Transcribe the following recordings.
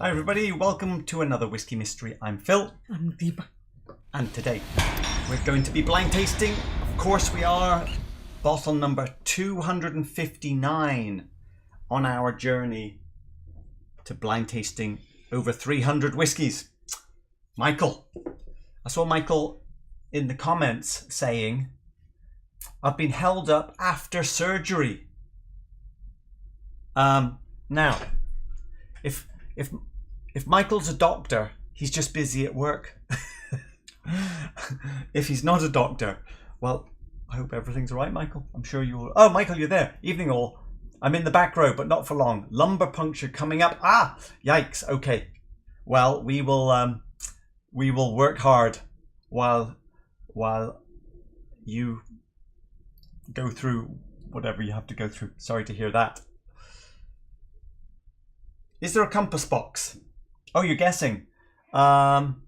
Hi everybody, welcome to another Whiskey Mystery. I'm Phil. I'm Deepa. And today we're going to be blind tasting. Of course we are. Bottle number 259 on our journey to blind tasting over 300 whiskies. Michael. I saw Michael in the comments saying, I've been held up after surgery. Now, if Michael's a doctor, he's just busy at work. If he's not a doctor, well, I hope everything's all right, Michael. I'm sure you'll... Oh, Michael, you're there. Evening all. I'm in the back row, but not for long. Lumbar puncture coming up. Ah, yikes. Okay. Well, we will work hard while you go through whatever you have to go through. Sorry to hear that. Is there a compass box? Oh, you're guessing. Don't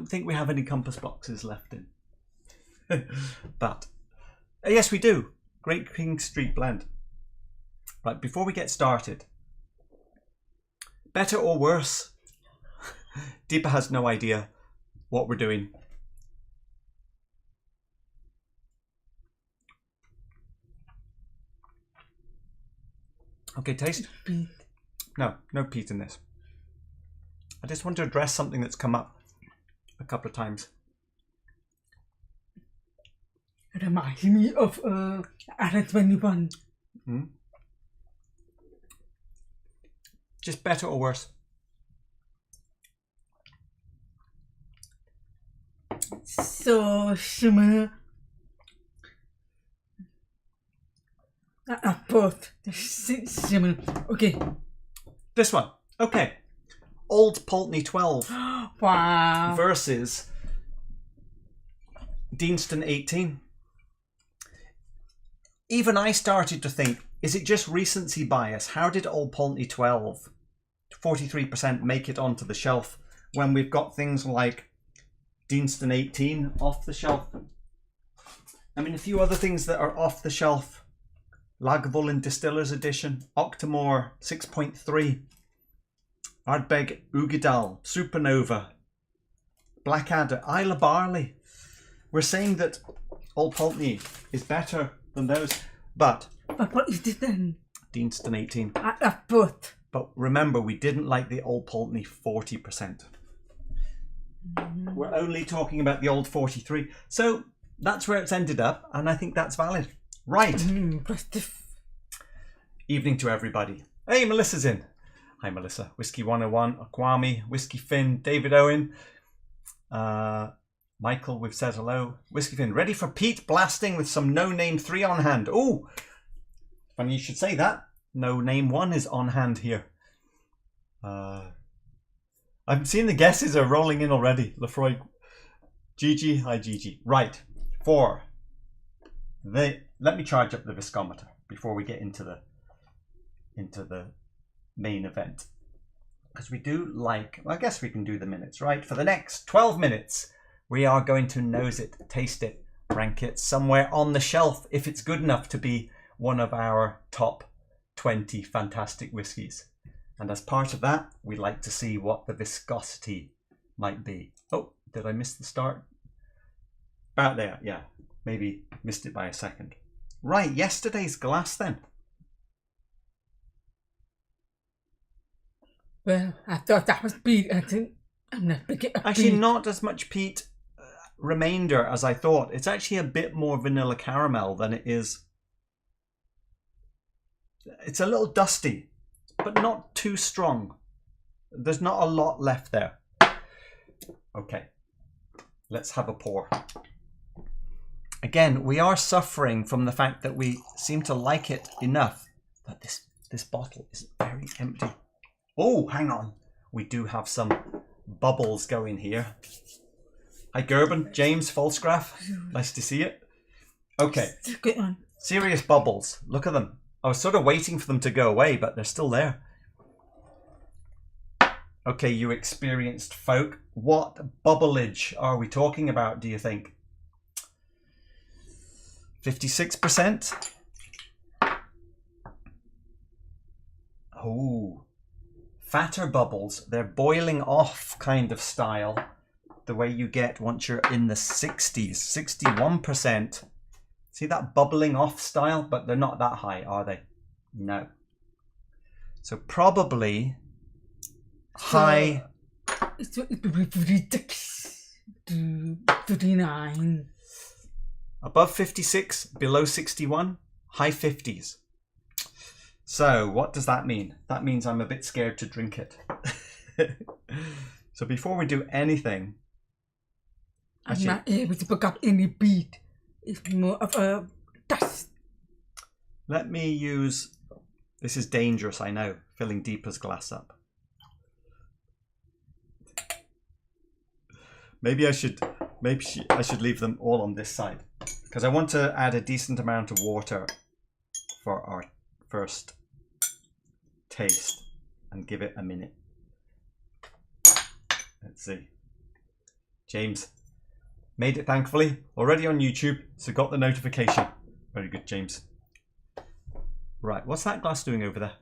think we have any compass boxes left in. But yes, we do. Great King Street blend. Right, before we get started, better or worse? Deepa has no idea what we're doing. Okay, taste. Peat. No peat in this. I just want to address something that's come up a couple of times. It reminds me of Ex-Bourbon. Just better or worse? So similar. Both similar. Okay. This one. Okay. Old Pulteney 12 Wow. versus Deanston 18. Even I started to think, is it just recency bias? How did Old Pulteney 12, 43% make it onto the shelf when we've got things like Deanston 18 off the shelf? I mean, a few other things that are off the shelf. Lagavulin Distillers Edition, Octomore 6.3, Ardbeg Ugadal, Supernova, Blackadder, Isla Barley. We're saying that Old Pulteney is better than those, but What is this then? Deanston 18. Both. But remember, we didn't like the Old Pulteney 40%. We're only talking about the old 43. So that's where it's ended up, and I think that's valid. Right. Evening to everybody. Hey, Melissa's in. Hi, Melissa. Whiskey 101, Akwami, Whiskey Finn, David Owen, Michael, we've said hello. Whiskey Finn, ready for Peat blasting with some No Name 3 on hand. Oh, funny you should say that. No Name 1 is on hand here. I'm seeing the guesses are rolling in already. Laphroaig, Gigi, hi Gigi. Right, let me charge up the viscometer before we get into the main event, because we do like, well, I guess we can do the minutes, right? For the next 12 minutes, we are going to nose it, taste it, rank it somewhere on the shelf if it's good enough to be one of our top 20 fantastic whiskies. And as part of that, we like to see what the viscosity might be. Oh, did I miss the start? About there, yeah. Maybe missed it by a second. Right, yesterday's glass then. Well, I thought that was peat. I think I'm not picking up. Actually, not as much peat remainder as I thought. It's actually a bit more vanilla caramel than it is. It's a little dusty, but not too strong. There's not a lot left there. Okay, let's have a pour. Again, we are suffering from the fact that we seem to like it enough that this bottle is very empty. Oh, hang on. We do have some bubbles going here. Hi, Gerben, James, Falsgraf. Nice to see it. Okay. Good one. Serious bubbles. Look at them. I was sort of waiting for them to go away, but they're still there. Okay, you experienced folk. What bubbleage are we talking about, do you think? 56%? Oh, fatter bubbles. They're boiling off kind of style. The way you get once you're in the 60s, 61%. See that bubbling off style? But they're not that high, are they? No. So probably high. It's 56 to 59. Above 56, below 61, high 50s. So what does that mean? That means I'm a bit scared to drink it. So before we do anything, I'm not able to pick up any beat. It's more of a dust. let me use, this is dangerous, I know, filling Deepa's glass up. Maybe I should leave them all on this side, because I want to add a decent amount of water for our first taste and give it a minute. Let's see. James made it, thankfully, already on YouTube, so got the notification. Very good, James. Right, what's that glass doing over there?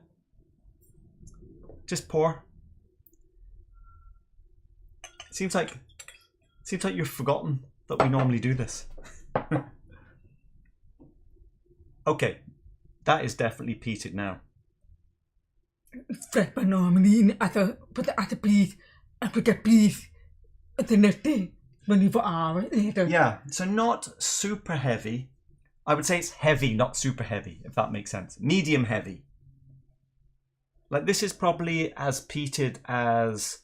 Just pour. Seems like you've forgotten that we normally do this. Okay, that is definitely peated now. Fred, but normally put the other beat and put the beat at the next day when you put hours later. Yeah, so not super heavy. I would say it's heavy, not super heavy, if that makes sense. Medium heavy. Like this is probably as peated as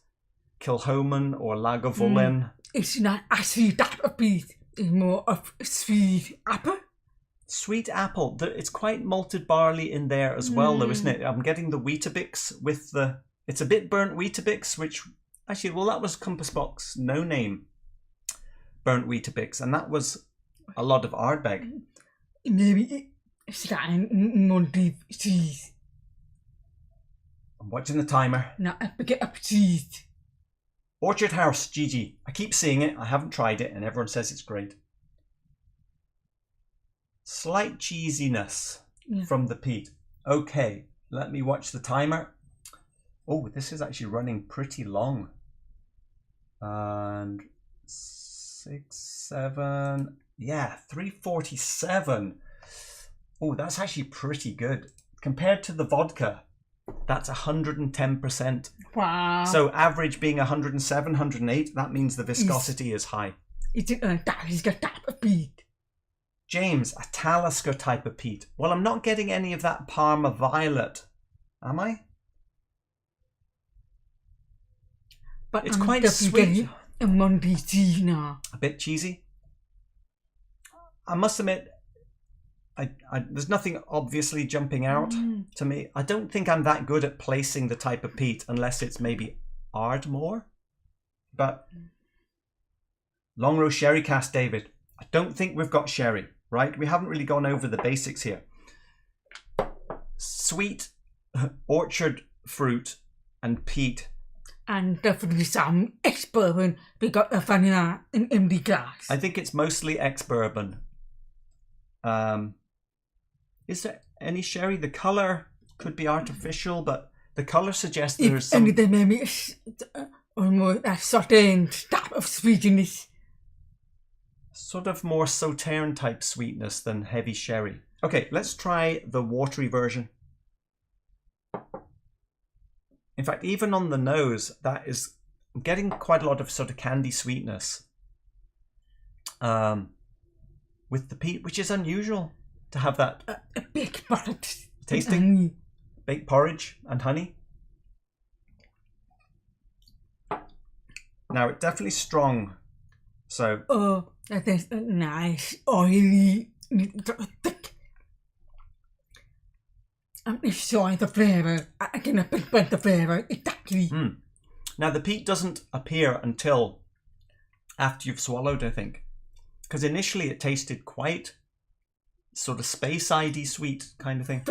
Kilhoman or Lagavulin. It's not actually that a beat. It's more of sweet apple. Sweet apple. It's quite malted barley in there as well, though, isn't it? I'm getting the Weetabix with the... It's a bit burnt Weetabix, which... Actually, well, that was Compass Box No Name burnt Weetabix, and that was a lot of Ardbeg. Maybe it's Monday cheese. I'm watching the timer. Now I get up cheese. Orchard House, Gigi. I keep seeing it. I haven't tried it, and everyone says it's great. Slight cheesiness from the peat. Okay, let me watch the timer. Oh, this is actually running pretty long. And 6, 7, yeah, 347. Oh, that's actually pretty good. Compared to the vodka, that's 110%. Wow. So average being 107, 108, that means the viscosity is high. It's a Talisker type of peat. James, a Talisker type of peat. Well, I'm not getting any of that Parma Violet, am I? But it's I'm quite sweet. A Monday cheese now. A bit cheesy. I must admit, there's nothing obviously jumping out to me. I don't think I'm that good at placing the type of peat unless it's maybe Ardmore. But Longrow Sherry Cask, David. I don't think we've got sherry, right? We haven't really gone over the basics here. Sweet orchard fruit and peat. And definitely some Ex-Bourbon. We got a vanilla in empty glass. I think it's mostly Ex-Bourbon. Is there any sherry? The colour could be artificial, but the colour suggests there's some... If anything, maybe almost a certain type of sweetness. Sort of more Sauterne type sweetness than heavy sherry. Okay, let's try the watery version. In fact, even on the nose, I'm getting quite a lot of sort of candy sweetness with the peat, which is unusual to have that. A baked porridge. Tasting baked porridge and honey. Now, it's definitely strong. So. Oh, that is nice, oily, thick. I'm enjoying the flavour. I can pinpoint the flavour exactly. Now, the peat doesn't appear until after you've swallowed, I think. Because initially it tasted quite sort of space-ID sweet kind of thing.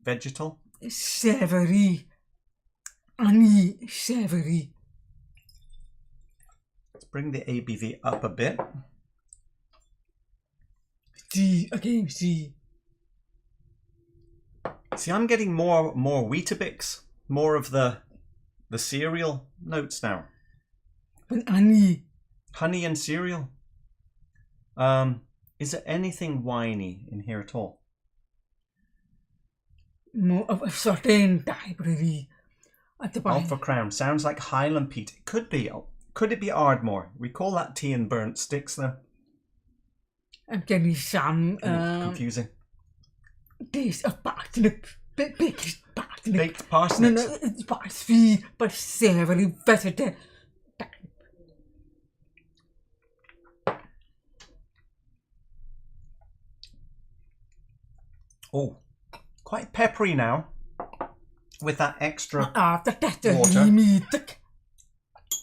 Vegetal. Savoury. Honey, savoury. Let's bring the ABV up a bit. See, see. See, I'm getting more Weetabix more of the cereal notes now. And honey. Honey and cereal. Is there anything winey in here at all? More of a certain type, really. At the bottom. Alpha Crown. Sounds like Highland peat. It could be. Could it be Ardmore? We call that tea and burnt sticks, though. I'm getting some confusing. taste of parsnip. Baked parsnip. Baked parsnips. No, it's sweet but savory vegetable. Oh, quite peppery now. With that extra That's water. meat. I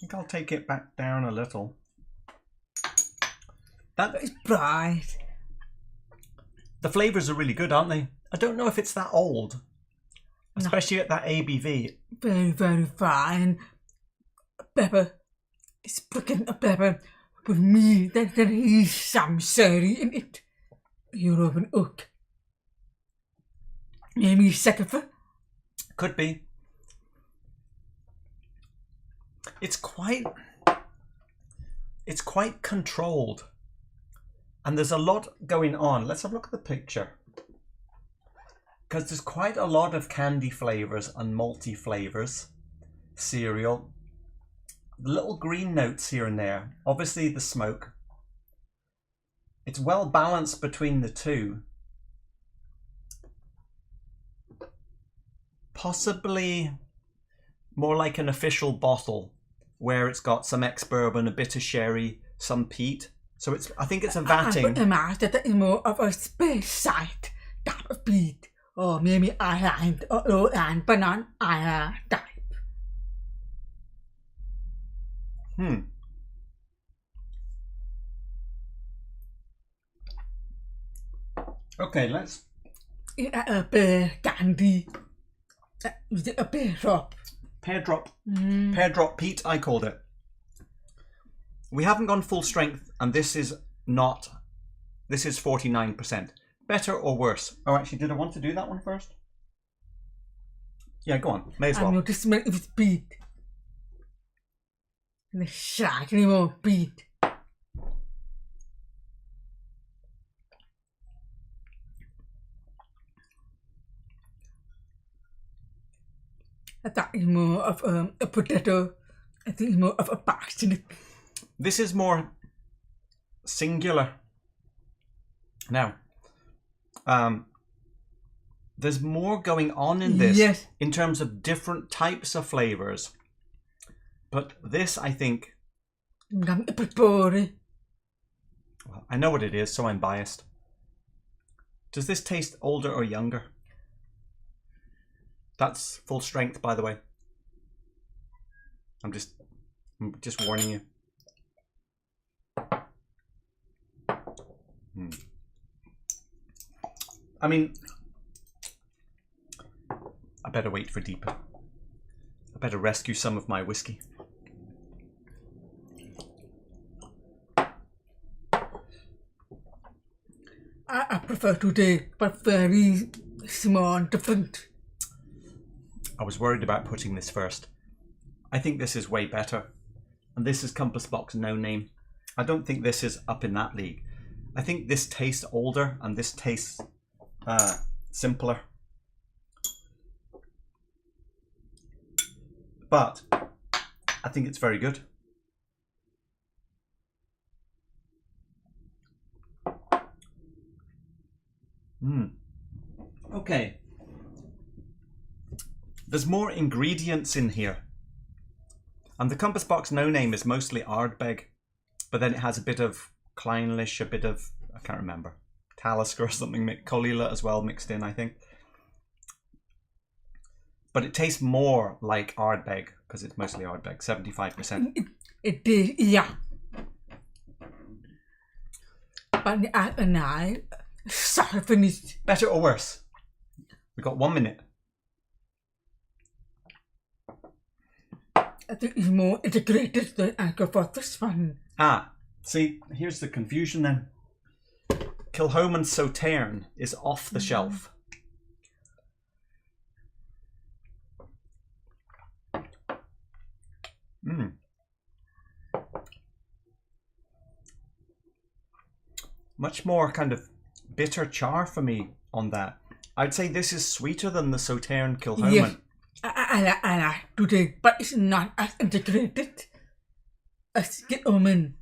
think I'll take it back down a little. That It's bright. the flavours are really good, aren't they? I don't know if it's that old, especially at that ABV. Very, very fine. Pepper. It's picking a pepper. With me, there is some sherry in it. European oak. Maybe second. Could be. It's quite controlled. And there's a lot going on. Let's have a look at the picture. Because there's quite a lot of candy flavours and malty flavours. Cereal. Little green notes here and there. Obviously the smoke. It's well balanced between the two. Possibly more like an official bottle where it's got some ex-bourbon, a bit of sherry, some peat. So I think it's a vatting. I would imagine that it's more of a space side type of peat. Or maybe Highland or Lowland, but not Highland type. Okay, let's... A pear candy. Is it a pear drop? Pear drop. Pear drop peat, I called it. We haven't gone full strength, and this is not... This is 49%. Better or worse? Oh, actually, did I want to do that one first? Yeah, go on. May as well. I know the smell of peat. And the slightly more peat. I thought it's more of a potato. I think it's more of a parsnip. This is more singular. Now, there's more going on in this, yes, in terms of different types of flavours. But this, I think... Well, I know what it is, so I'm biased. Does this taste older or younger? That's full strength, by the way. I'm just warning you. I mean, I better wait for deeper. I better rescue some of my whiskey. I prefer today, but very small, different. I was worried about putting this first. I think this is way better. And this is Compass Box No Name. I don't think this is up in that league. I think this tastes older and this tastes simpler. But I think it's very good. Okay. There's more ingredients in here. And the Compass Box No Name is mostly Ardbeg, but then it has a bit of Clynelish, a bit of, I can't remember, Talisker or something, Colila as well mixed in, I think. But it tastes more like Ardbeg, because it's mostly Ardbeg, 75%. It is, yeah. But I finished. Better or worse? We've got 1 minute. I think it's more integrated than I go for this one. Ah, see, here's the confusion then. Kilchoman Sauterne is off the shelf. Mm. Much more kind of bitter char for me on that. I'd say this is sweeter than the Sauterne Kilhoman. Yes, I like today, but it's not as integrated as Kilhoman.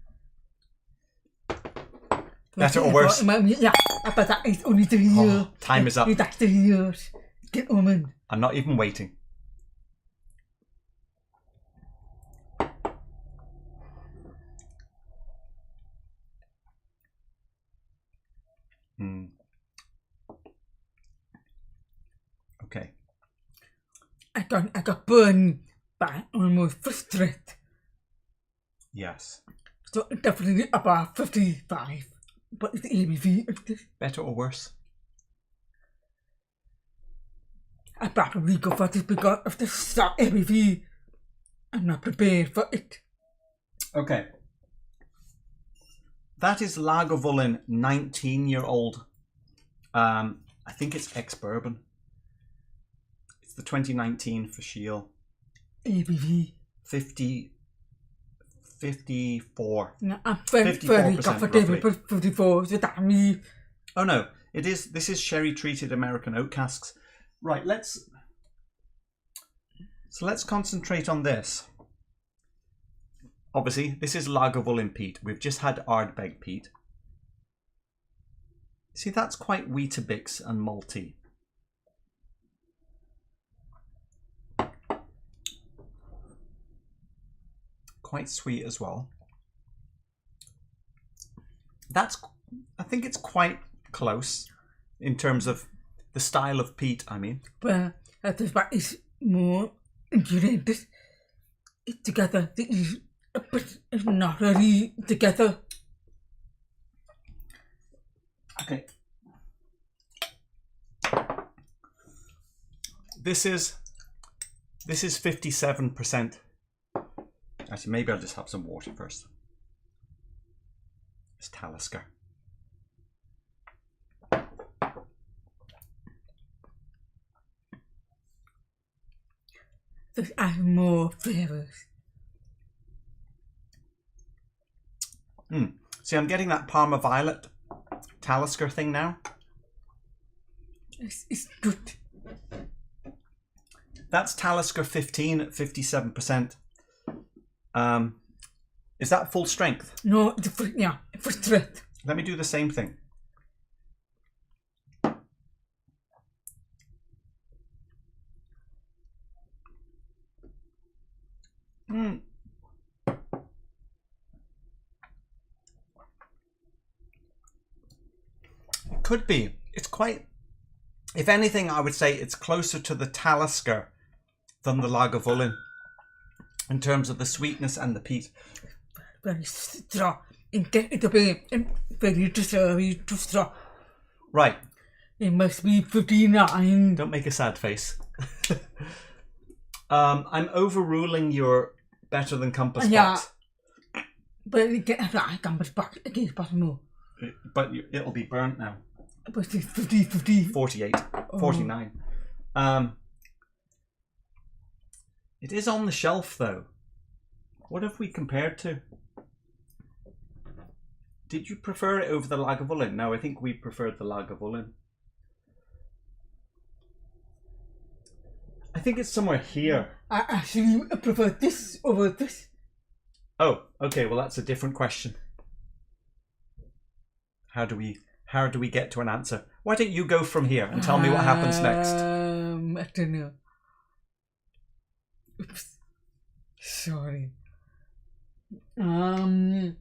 Better or worse? Yeah, but that is only 3 years. Oh, time is up. That's 3 years. Kilhoman. I'm not even waiting. Okay. I got burned by almost frustrated. Yes. So definitely about 55. But it's the ABV. Better or worse? I probably go for this because of the stock ABV. I'm not prepared for it. Okay. That is Lagavulin 19-year-old. I think it's Ex-Bourbon. It's the 2019 for Shield. ABV. 54. No, I'm very comfortable with 54. So that means... Oh no, this is sherry treated American oak casks. Right, let's concentrate on this. Obviously, this is Lagavulin peat. We've just had Ardbeg peat. See, that's quite Weetabix and malty. Quite sweet as well. I think it's quite close in terms of the style of peat, I mean. Well, this one is more integrated together. But it's not really together. Okay. This is 57%. Actually, maybe I'll just have some water first. It's Talisker. There's more flavours. See, I'm getting that Parma Violet Talisker thing now. It's good. That's Talisker 15 at 57%. Is that full strength? No, for strength. Let me do the same thing. It could be. It's quite... If anything, I would say it's closer to the Talisker than the Lagavulin in terms of the sweetness and the peat. Very strong. It'll be very too strong. Right. It must be 59. Don't make a sad face. I'm overruling your better than Compass box. But it gets like Compass box against bottom. But it'll be burnt now. But it's 50. 48. 49. It is on the shelf though. What have we compared to? Did you prefer it over the Lagavulin? No, I think we preferred the Lagavulin. I think it's somewhere here. I actually prefer this over this. Oh, okay, well that's a different question. How do we get to an answer? Why don't you go from here and tell me what happens next? I don't know. Oops. Sorry. I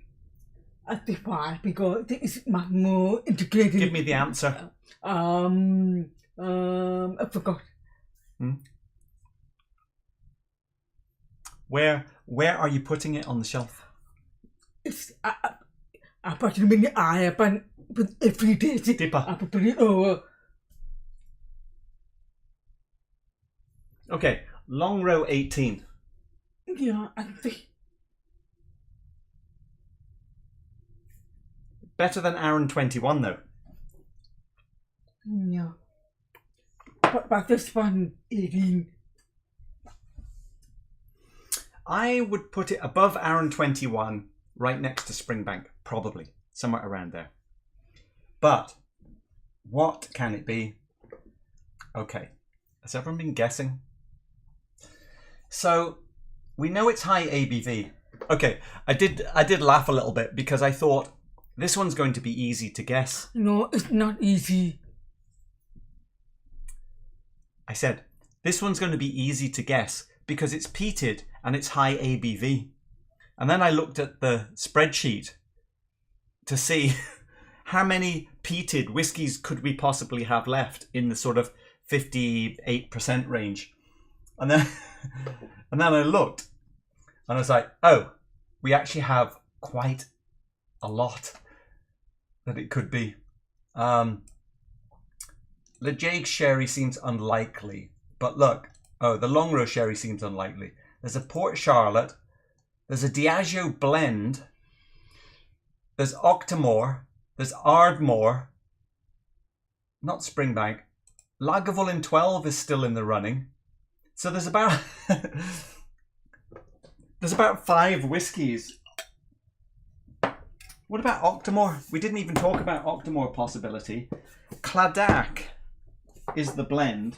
think why? Because it's more integrated. Give me the answer. I forgot. Where are you putting it on the shelf? It's I put it in the eye, but every day Dipper. I put it over. Okay, Longrow 18. Yeah, I think. Better than Aaron 21 though. Yeah. But this one 18. I would put it above Arran 21, right next to Springbank, probably. Somewhere around there. But what can it be? Okay. Has everyone been guessing? So we know it's high ABV. Okay, I did laugh a little bit because I thought this one's going to be easy to guess. No, it's not easy. I said this one's going to be easy to guess because it's peated and it's high ABV. And then I looked at the spreadsheet to see how many peated whiskies could we possibly have left in the sort of 58% range. And then I looked and I was like, oh, we actually have quite a lot that it could be. The Jake sherry seems unlikely, but look, oh, the Longrow sherry seems unlikely. There's a Port Charlotte, there's a Diageo blend, there's Octomore, there's Ardmore, not Springbank. Lagavulin 12 is still in the running. So there's about there's about 5 whiskies. What about Octomore? We didn't even talk about Octomore possibility. Cladach is the blend.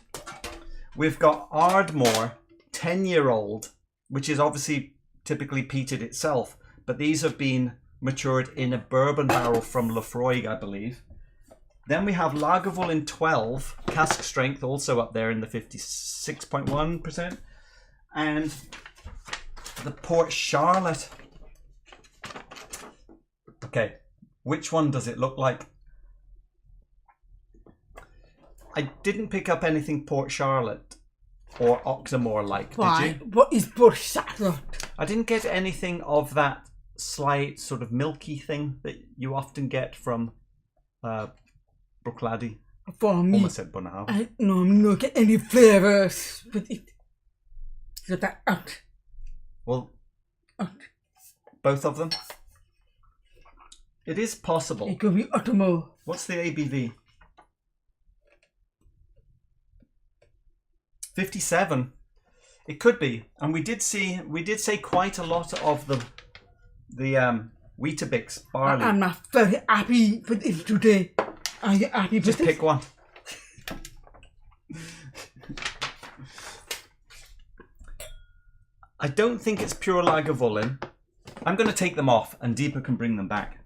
We've got Ardmore, 10-year-old, which is obviously typically peated itself, but these have been matured in a bourbon barrel from Laphroaig, I believe. Then we have Lagavulin 12, cask strength, also up there in the 56.1%. And the Port Charlotte. Okay, which one does it look like? I didn't pick up anything Port Charlotte or Octomore like, Why? did you? What is Port Charlotte? I didn't get anything of that slight sort of milky thing that you often get from Bruichladdich. For me, Almost said Bunahau. I don't get any flavours with it. So that out. Well, Out. both of them? It is possible. It could be Octomore. What's the ABV? 57. It could be, and we did say quite a lot of the Weetabix barley. I'm not very happy with it today. Are you happy with Just it? pick one. I don't think it's pure Lagavulin. I'm going to take them off, and Deepa can bring them back.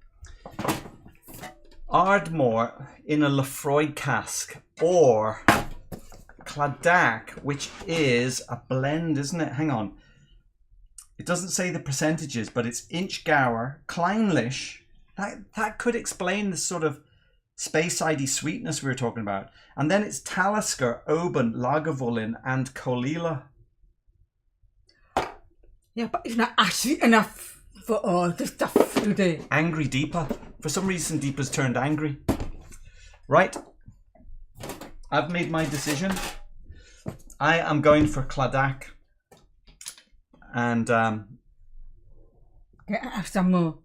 Ardmore in a Laphroaig cask, or Cladach, which is a blend, isn't it? Hang on. It doesn't say the percentages, but it's Inchgower, Clynelish. That could explain the sort of Speyside sweetness we were talking about. And then it's Talisker, Oban, Lagavulin, and Colila. Yeah, but it's not actually enough for all the stuff today. Angry Deepa. For some reason, Deepa's turned angry. Right. I've made my decision. I am going for Cladach. And Can I have some more?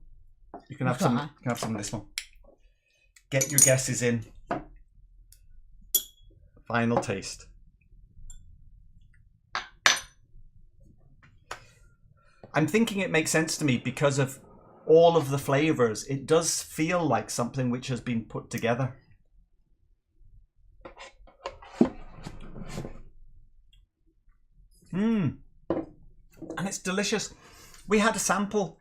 you can have some. You can have some of this one. Get your guesses in. Final taste. I'm thinking it makes sense to me because of all of the flavours. It does feel like something which has been put together. And it's delicious. We had a sample.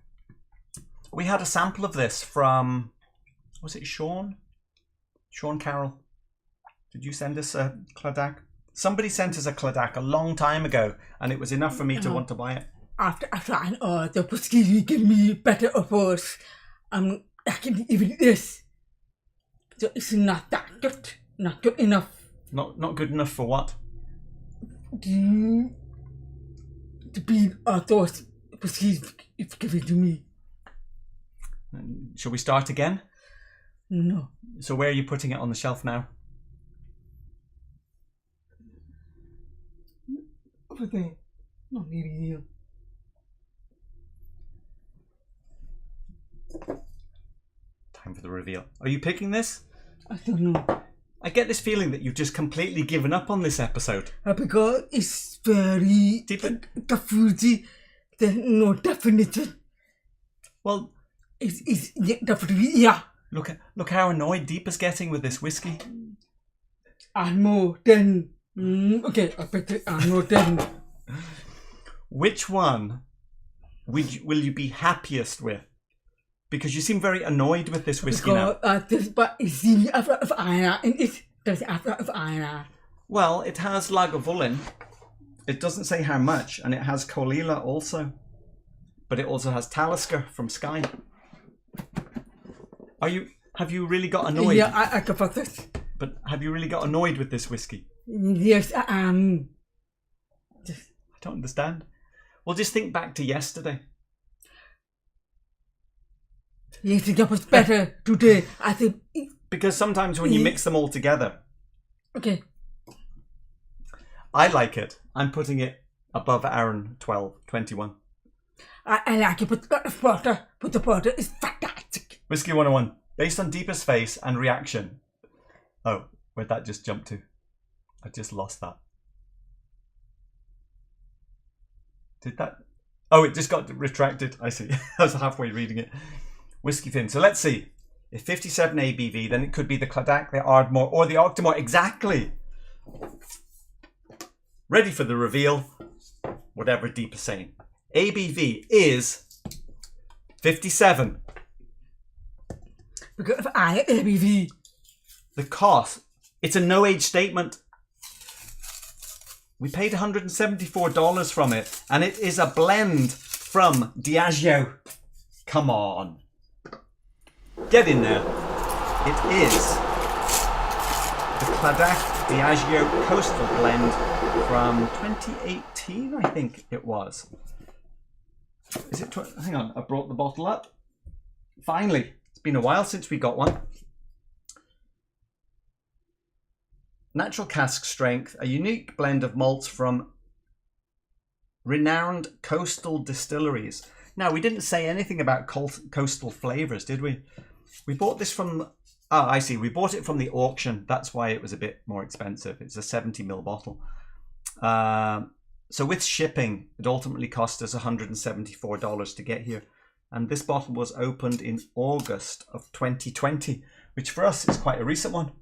We had a sample of this from, was it Sean? Sean Carroll. Did you send us a Cladach? Somebody sent us a Cladach a long time ago, and it was enough for me to want to buy it. After trying all the whiskey you give me better or worse, I can even this. So it's not that good. Not good enough. Not good enough for what? To be those whiskeys you've given to me. Shall we start again? No. So where are you putting it on the shelf now? Over there. Not maybe here. Time for the reveal. Are you picking this? I don't know. I get this feeling that you've just completely given up on this episode. Because it's very Deepa? the fruity, there's no definition. Well, It's definitely, yeah. look how annoyed Deepa's getting with this whiskey. I know then. Okay, I bet I know then. Which one will you be happiest with? Because you seem very annoyed with this whiskey now. But it's the after of Anna, and it's the after of Anna. Well, it has Lagavulin. It doesn't say how much, and it has Colila also. But it also has Talisker from Skye. Have you really got annoyed? Yeah, I can fuck this. But have you really got annoyed with this whiskey? Yes, I don't understand. Well, just think back to yesterday. Yes, it was better today. I think. Because sometimes when you mix them all together, Okay. I like it. I'm putting it above Aaron 21. I like it, but the porter is fantastic. Whiskey 101, based on Deepa's face and reaction. Oh, where'd that just jump to? I just lost that. Did that? Oh, it just got retracted. I see. I was halfway reading it. Whiskey Fin. So let's see. If 57 ABV, then it could be the Cladach, the Ardmore, or the Octomore. Exactly. Ready for the reveal. Whatever Deepa's saying. ABV is 57. Because of I ABV. The cost, it's a no age statement. We paid $174 from it, and it is a blend from Diageo. Come on. Get in there. It is the Cladach Diageo Coastal Blend from 2018, I think it was. Is it? Hang on, I brought the bottle up. Finally, it's been a while since we got one. Natural cask strength, a unique blend of malts from renowned coastal distilleries. Now, we didn't say anything about coastal flavours, did we? We bought this from... Oh, I see. We bought it from the auction. That's why it was a bit more expensive. It's a 70ml bottle. So with shipping, it ultimately cost us $174 to get here. And this bottle was opened in August of 2020, which for us is quite a recent one.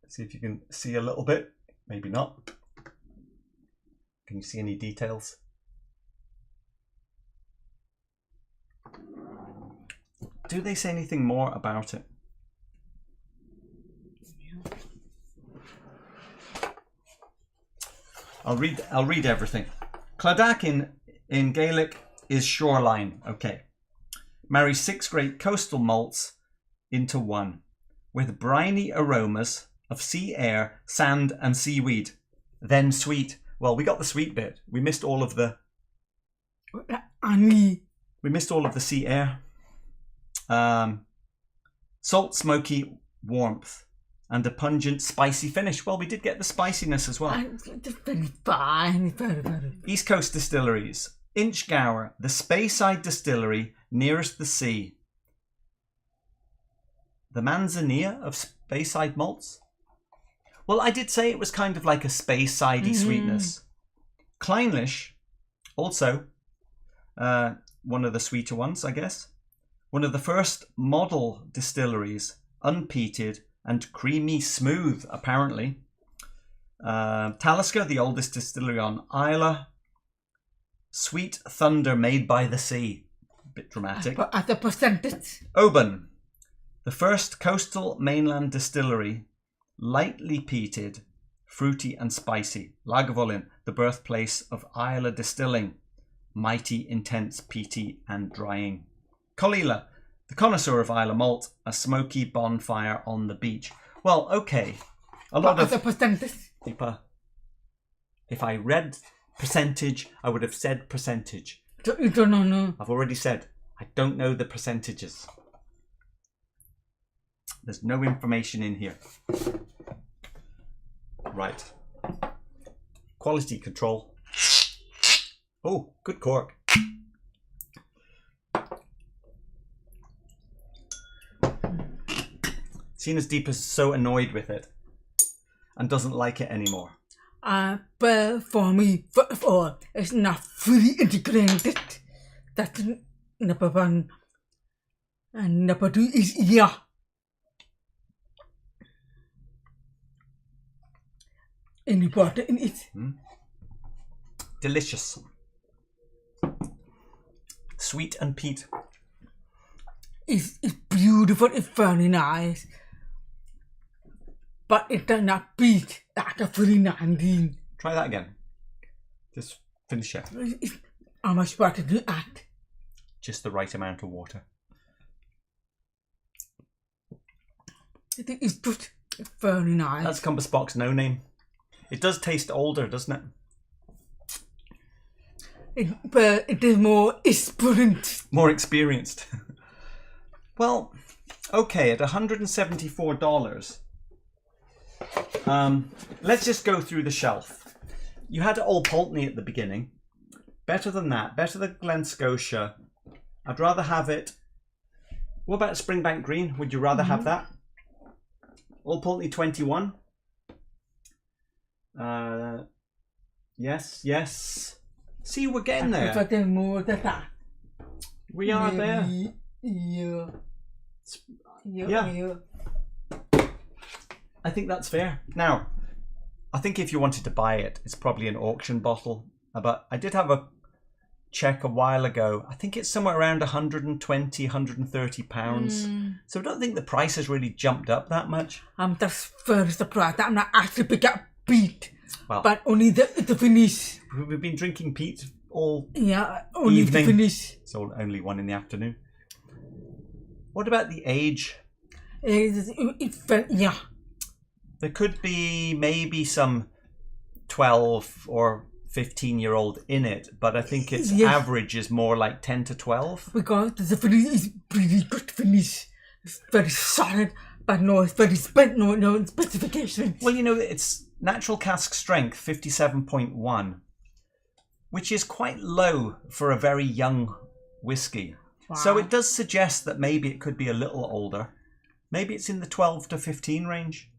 See if you can see a little bit. Maybe not. Can you see any details? Do they say anything more about it? I'll read everything. Cladach in Gaelic is shoreline. Okay. Marry 6 great coastal malts into one, with briny aromas of sea air, sand, and seaweed. Then sweet. Well, we got the sweet bit. We missed all of the. We missed all of the sea air. Salt, smoky warmth, and a pungent, spicy finish. Well, we did get the spiciness as well. East Coast Distilleries. Inchgower, the Speyside distillery nearest the sea. The Manzanilla of Speyside malts. Well, I did say it was kind of like a Speyside-y sweetness. Clynelish, also one of the sweeter ones, I guess. One of the first model distilleries, unpeated and creamy smooth, apparently. Talisker, the oldest distillery on Islay. Sweet thunder made by the sea. A bit dramatic. But at the percentage. Oban, the first coastal mainland distillery, lightly peated, fruity and spicy. Lagavulin, the birthplace of Islay distilling, mighty, intense, peaty and drying. Colila, the connoisseur of Islay malt, a smoky bonfire on the beach. Well, okay. A lot of... If I read percentage, I would have said percentage. You don't know. I've already said, I don't know the percentages. There's no information in here. Right. Quality control. Oh, good cork. Seeing as Deep is so annoyed with it and doesn't like it anymore. But for me, first of all, it's not fully integrated. That's number one. And number two is any water in it. Delicious. Sweet and peat. It's beautiful, it's very nice. But it does not beat like a fully 19. Try that again. Just finish it. How much water do you add? Just the right amount of water. I think it's just very nice. That's Compass Box No Name. It does taste older, doesn't it? But it is more experienced. More experienced. Well, okay, at $174. Let's just go through the shelf. You had Old Pulteney at the beginning. Better than that. Better than Glen Scotia. I'd rather have it. What about Springbank Green? Would you rather have that? Old Pulteney 21. Yes. See, we're getting there. I prefer more than that. We are there. Yeah. I think that's fair. Now, I think if you wanted to buy it, it's probably an auction bottle. But I did have a check a while ago. I think it's somewhere around 120, 130 pounds. So I don't think the price has really jumped up that much. I'm just very surprised. I'm not actually pick up Peat, well, but only the finish. We've been drinking Peat all only evening. the finish. It's only 1 in the afternoon. What about the age? Yeah. There could be maybe some 12 or 15-year-old in it, but I think its average is more like 10 to 12. Because the finish is pretty good finish. It's very solid, but no, it's very no specifications. Well, you know, it's natural cask strength 57.1, which is quite low for a very young whiskey. Wow. So it does suggest that maybe it could be a little older. Maybe it's in the 12 to 15 range.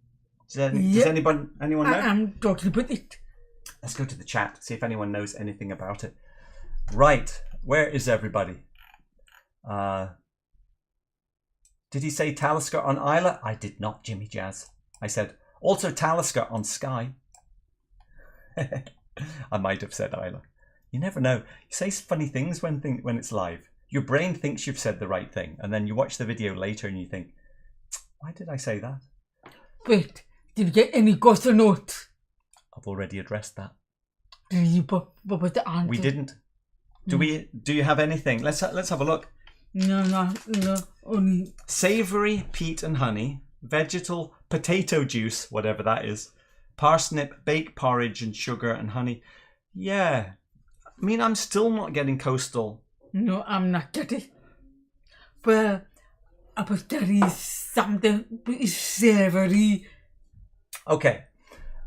Does anyone know? I'm talking about it. Let's go to the chat, see if anyone knows anything about it. Right, where is everybody? Did he say Talisker on Isla? I did not, Jimmy Jazz. I said, also Talisker on Sky. I might have said Isla. You never know. You say funny things when it's live. Your brain thinks you've said the right thing, and then you watch the video later and you think, why did I say that? Wait, did you get any ghost notes? I've already addressed that. What was the answer? We didn't. Do you have anything? Let's have a look. No. Only savoury peat and honey, vegetal potato juice, whatever that is, parsnip, baked porridge, and sugar and honey. Yeah, I mean, I'm still not getting coastal. No, I'm not getting. But I was getting something savoury. Okay.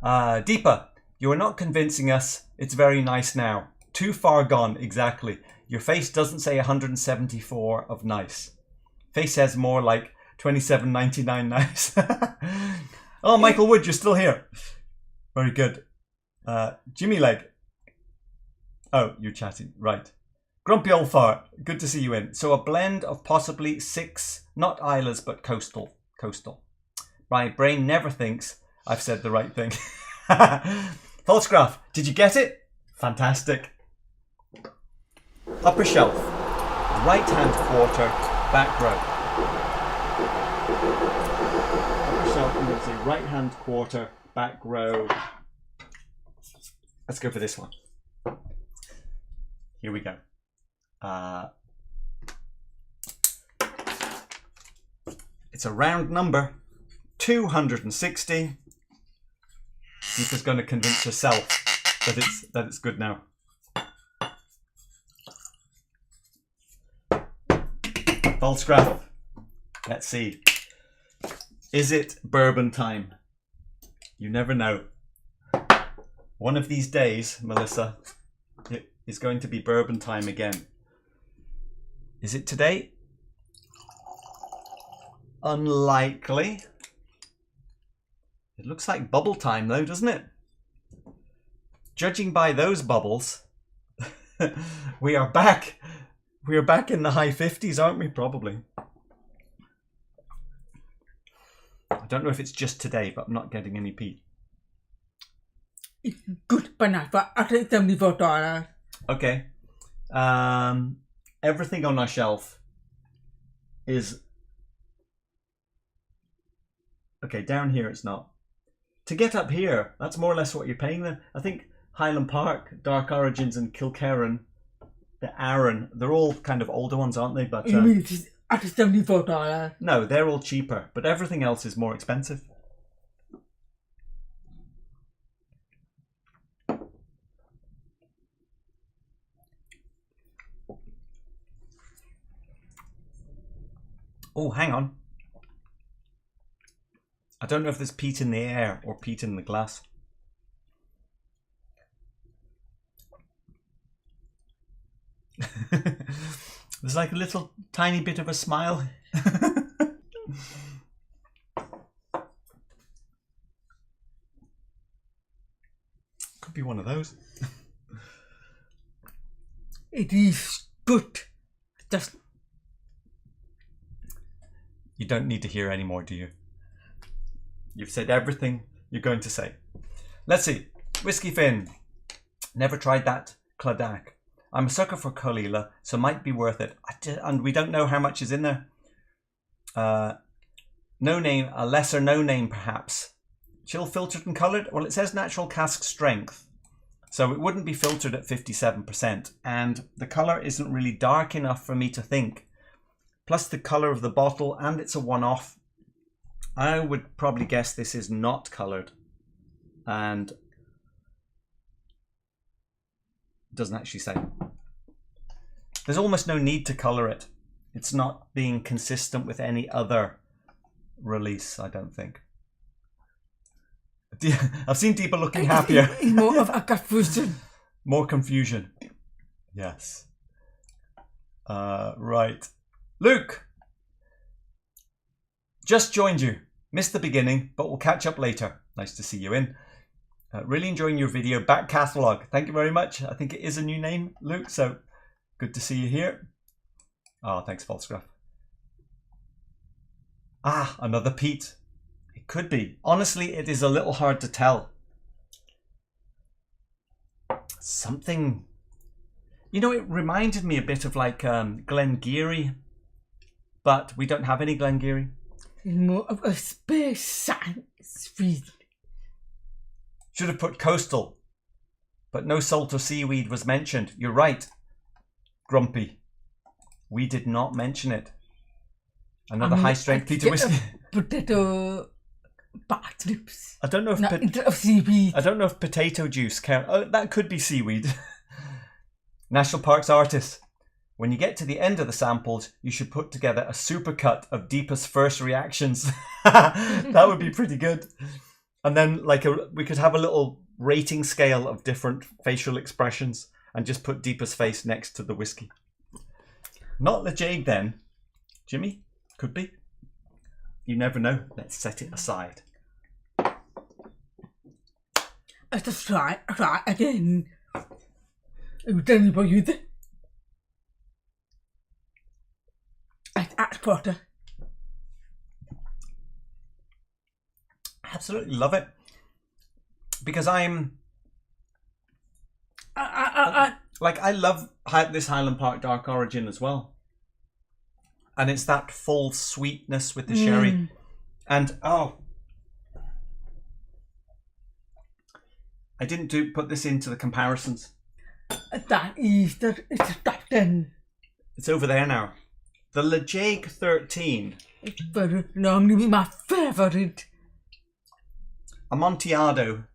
Deepa, you are not convincing us. It's very nice now. Too far gone, exactly. Your face doesn't say 174 of nice. Face says more like 27.99 nice. Oh, Michael Wood, you're still here. Very good. Jimmy Leg. Oh, you're chatting. Right. Grumpy old fart. Good to see you in. So a blend of possibly 6, not Islas, but coastal. My brain never thinks I've said the right thing. Falsgraph, did you get it? Fantastic. Upper shelf, right hand quarter, back row. Upper shelf, I'm going to say right hand quarter, back row. Let's go for this one. Here we go. It's a round number, 260. Deepa's going to convince herself that it's good now. Falsgraph. Let's see. Is it bourbon time? You never know. One of these days, Melissa, it is going to be bourbon time again. Is it today? Unlikely. It looks like bubble time though, doesn't it? judging by those bubbles, we are back. We are back in the high 50s, aren't we? Probably. I don't know if it's just today, but I'm not getting any peat. It's good, but not for $74. Okay. Everything on our shelf is... Okay, down here it's not. To get up here, that's more or less what you're paying them. I think Highland Park, Dark Origins and Kilkerran, the Arran, they're all kind of older ones, aren't they? But You mean it's at $74? no, they're all cheaper, but everything else is more expensive. Oh, hang on. I don't know if there's peat in the air or peat in the glass. There's like a little tiny bit of a smile. Could be one of those. It is good. Just You don't need to hear any more, do you? You've said everything you're going to say. Let's see. Whiskey Finn. Never tried that Cladach. I'm a sucker for Clynelish, so might be worth it. And we don't know how much is in there. No name, a lesser no name perhaps. Chill filtered and coloured? Well, it says natural cask strength. So it wouldn't be filtered at 57%. And the colour isn't really dark enough for me to think. Plus the colour of the bottle, and it's a one-off. I would probably guess this is not coloured. And doesn't actually say. There's almost no need to colour it. It's not being consistent with any other release, I don't think. I've seen people looking happier. More of a confusion. More confusion. Yes. Right. Luke! Just joined you. Missed the beginning, but we'll catch up later. Nice to see you in. Really enjoying your video. Back catalogue. Thank you very much. I think it is a new name, Luke, so good to see you here. Oh, thanks, Falscruff. Ah, another Peat. It could be. Honestly, it is a little hard to tell. Something... You know, it reminded me a bit of like Glengeary, but we don't have any Glengeary. More of a space sweet. Should have put coastal, but no salt or seaweed was mentioned. You're right, Grumpy. We did not mention it. Another high-strength Peter whiskey. Potato backlips. I don't know if instead of seaweed. I don't know if potato juice count. Oh, that could be seaweed. National Parks artist. When you get to the end of the samples, you should put together a supercut of Deepa's first reactions. That would be pretty good. And then like we could have a little rating scale of different facial expressions and just put Deepa's face next to the whiskey. Not the jade then. Jimmy? Could be. You never know. Let's set it aside. Let's just try again. Tell me about you then. At quarter. Absolutely love it. Because I'm... like, I love this Highland Park Dark Origin as well. And it's that full sweetness with the sherry. And, oh... I didn't put this into the comparisons. That is, it's top 10. It's over there now. The Laphroaig 13. It's normally my favourite. Amontillado.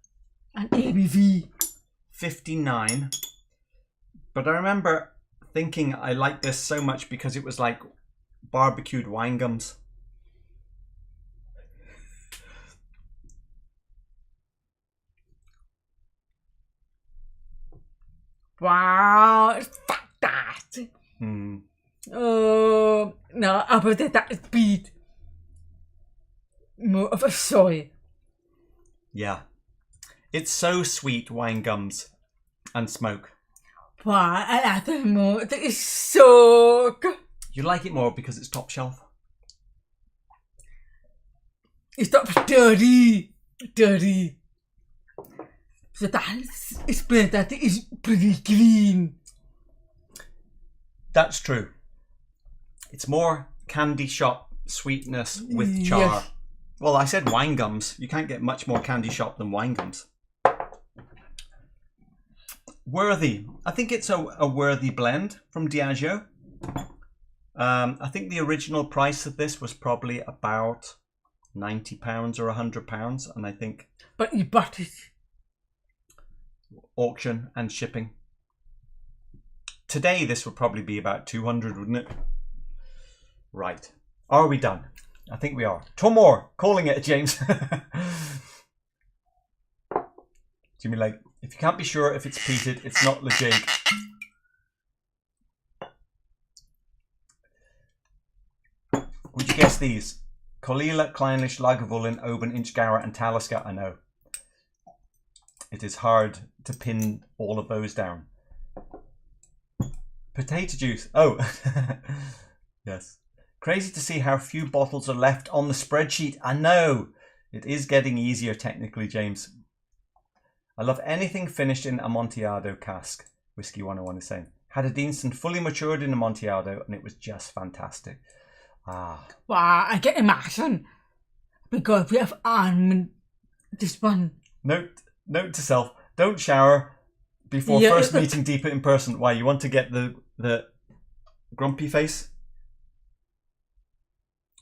An ABV. 59. But I remember thinking I liked this so much because it was like barbecued wine gums. Wow, it's fantastic. Oh, no, I would say that is Peat. More of a soy. Yeah. It's so sweet, wine gums and smoke. Why, I like it more. That is so good. You like it more because it's top shelf? It's not dirty. So that's explain that it is pretty clean. That's true. It's more candy shop sweetness with char. Yes. Well, I said wine gums. You can't get much more candy shop than wine gums. Worthy. I think it's a worthy blend from Diageo. I think the original price of this was probably about £90 or £100, and I think But you bought it. auction and shipping. Today this would probably be about 200, wouldn't it? Right. Are we done? I think we are. Two more. Calling it, James. Jimmy, like, if you can't be sure if it's peated, it's not Laphroaig. Would you guess these? Clynelish, Clynelish, Lagavulin, Oban, Inchgower and Talisker. I know. It is hard to pin all of those down. Potato juice. Oh. Yes. Crazy to see how few bottles are left on the spreadsheet. I know. It is getting easier technically, James. I love anything finished in Amontillado cask. Whisky 101 is saying. Had a Deanston fully matured in Amontillado and it was just fantastic. Ah. Wow, I get imagine. Because we have almond. This one. Note to self. Don't shower before first meeting Deepa in person. Why? You want to get the grumpy face?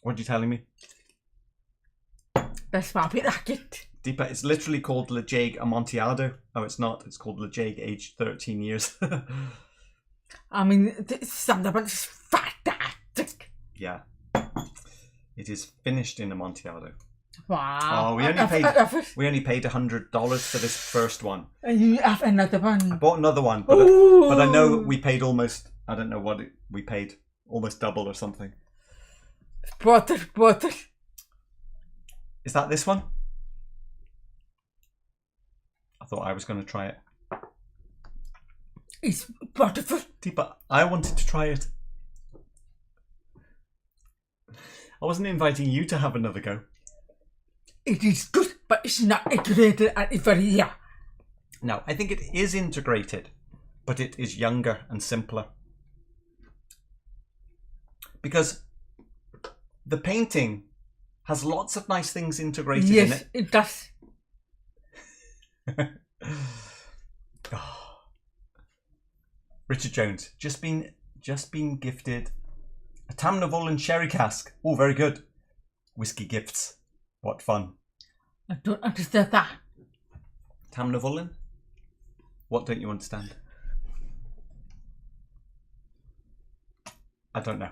What are you telling me? That's why we like it. Deepa, it's literally called Laphroaig Amontillado. Oh, it's not. It's called Laphroaig aged 13 years. I mean, it's something about this fantastic. Yeah. It is finished in Amontillado. Wow. Oh, we only paid $100 for this first one. And you have another one. I bought another one, but I know we paid almost, I don't know what we paid, almost double or something. Butter. Is that this one? I thought I was going to try it. It's butterful. Deepa, I wanted to try it. I wasn't inviting you to have another go. It is good, but it's not integrated and it's very young. No, I think it is integrated, but it is younger and simpler. Because the painting has lots of nice things integrated in it. Yes, it does. Oh. Richard Jones, just been gifted a Tamnavolan sherry cask. Oh, very good. Whiskey gifts. What fun. I don't understand that. Tamnavolan? What don't you understand? I don't know.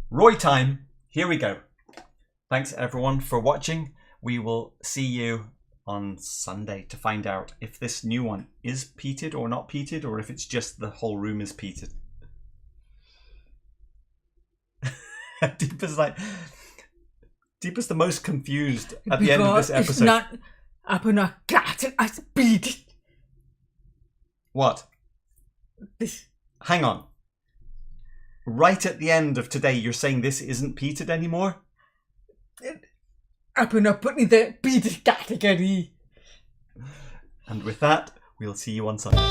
Roy time. Here we go. Thanks everyone for watching. We will see you on Sunday to find out if this new one is peated or not peated, or if it's just the whole room is peated. Deepa's the most confused at the end of this episode. It's not, I'm not glad I beat it. What? This. Hang on. Right at the end of today, you're saying this isn't peated anymore? I'm not putting the beat category. And with that, we'll see you on Sunday.